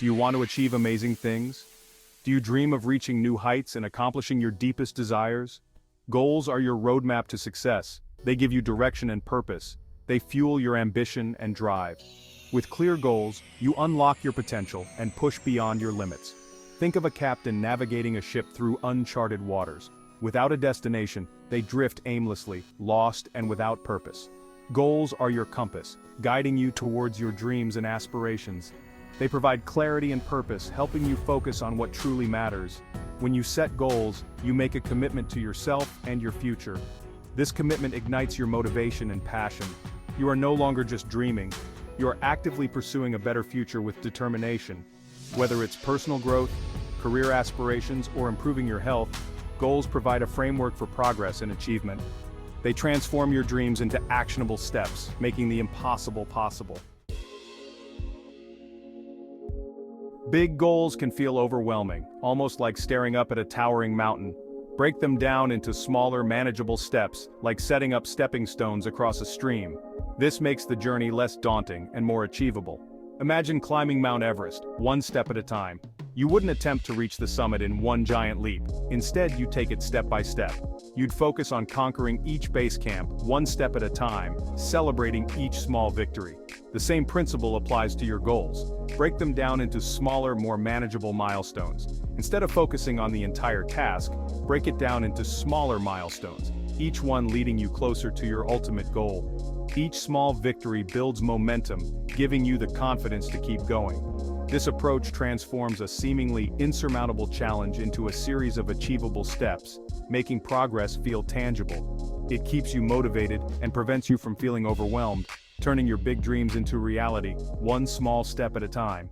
Do you want to achieve amazing things? Do you dream of reaching new heights and accomplishing your deepest desires? Goals are your roadmap to success. They give you direction and purpose. They fuel your ambition and drive. With clear goals, you unlock your potential and push beyond your limits. Think of a captain navigating a ship through uncharted waters. Without a destination, they drift aimlessly, lost and without purpose. Goals are your compass, guiding you towards your dreams and aspirations. They provide clarity and purpose, helping you focus on what truly matters. When you set goals, you make a commitment to yourself and your future. This commitment ignites your motivation and passion. You are no longer just dreaming. You are actively pursuing a better future with determination. Whether it's personal growth, career aspirations, or improving your health, goals provide a framework for progress and achievement. They transform your dreams into actionable steps, making the impossible possible. Big goals can feel overwhelming, almost like staring up at a towering mountain. Break them down into smaller, manageable steps, like setting up stepping stones across a stream. This makes the journey less daunting and more achievable. Imagine climbing Mount Everest, one step at a time. You wouldn't attempt to reach the summit in one giant leap. Instead, you take it step by step. You'd focus on conquering each base camp, one step at a time, celebrating each small victory. The same principle applies to your goals. Break them down into smaller, more manageable milestones. Instead of focusing on the entire task, break it down into smaller milestones, each one leading you closer to your ultimate goal. Each small victory builds momentum, giving you the confidence to keep going. This approach transforms a seemingly insurmountable challenge into a series of achievable steps, making progress feel tangible. It keeps you motivated and prevents you from feeling overwhelmed, turning your big dreams into reality, one small step at a time.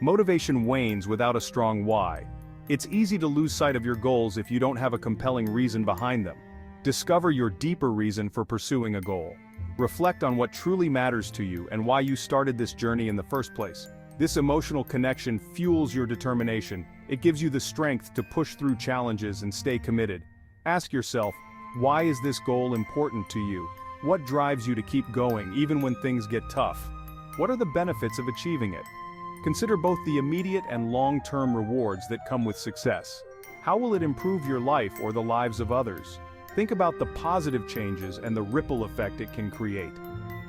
Motivation wanes without a strong why. It's easy to lose sight of your goals if you don't have a compelling reason behind them. Discover your deeper reason for pursuing a goal. Reflect on what truly matters to you and why you started this journey in the first place. This emotional connection fuels your determination. It gives you the strength to push through challenges and stay committed. Ask yourself, why is this goal important to you? What drives you to keep going even when things get tough? What are the benefits of achieving it? Consider both the immediate and long-term rewards that come with success. How will it improve your life or the lives of others? Think about the positive changes and the ripple effect it can create.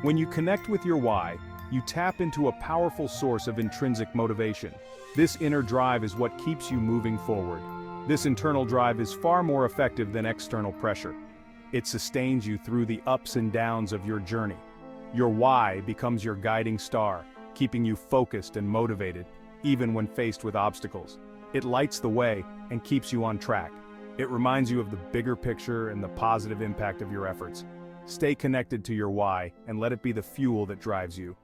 When you connect with your why, you tap into a powerful source of intrinsic motivation. This inner drive is what keeps you moving forward. This internal drive is far more effective than external pressure. It sustains you through the ups and downs of your journey. Your why becomes your guiding star, keeping you focused and motivated, even when faced with obstacles. It lights the way and keeps you on track. It reminds you of the bigger picture and the positive impact of your efforts. Stay connected to your why and let it be the fuel that drives you.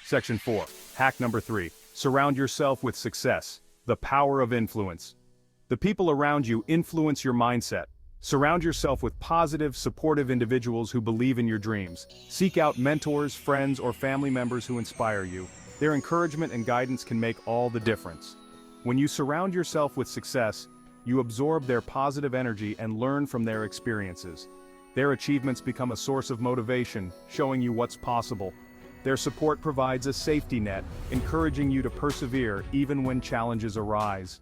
Section 4. Hack number 3. Surround yourself with success. The power of influence. The people around you influence your mindset. Surround yourself with positive, supportive individuals who believe in your dreams. Seek out mentors, friends, or family members who inspire you. Their encouragement and guidance can make all the difference. When you surround yourself with success, you absorb their positive energy and learn from their experiences. Their achievements become a source of motivation, showing you what's possible. Their support provides a safety net, encouraging you to persevere even when challenges arise.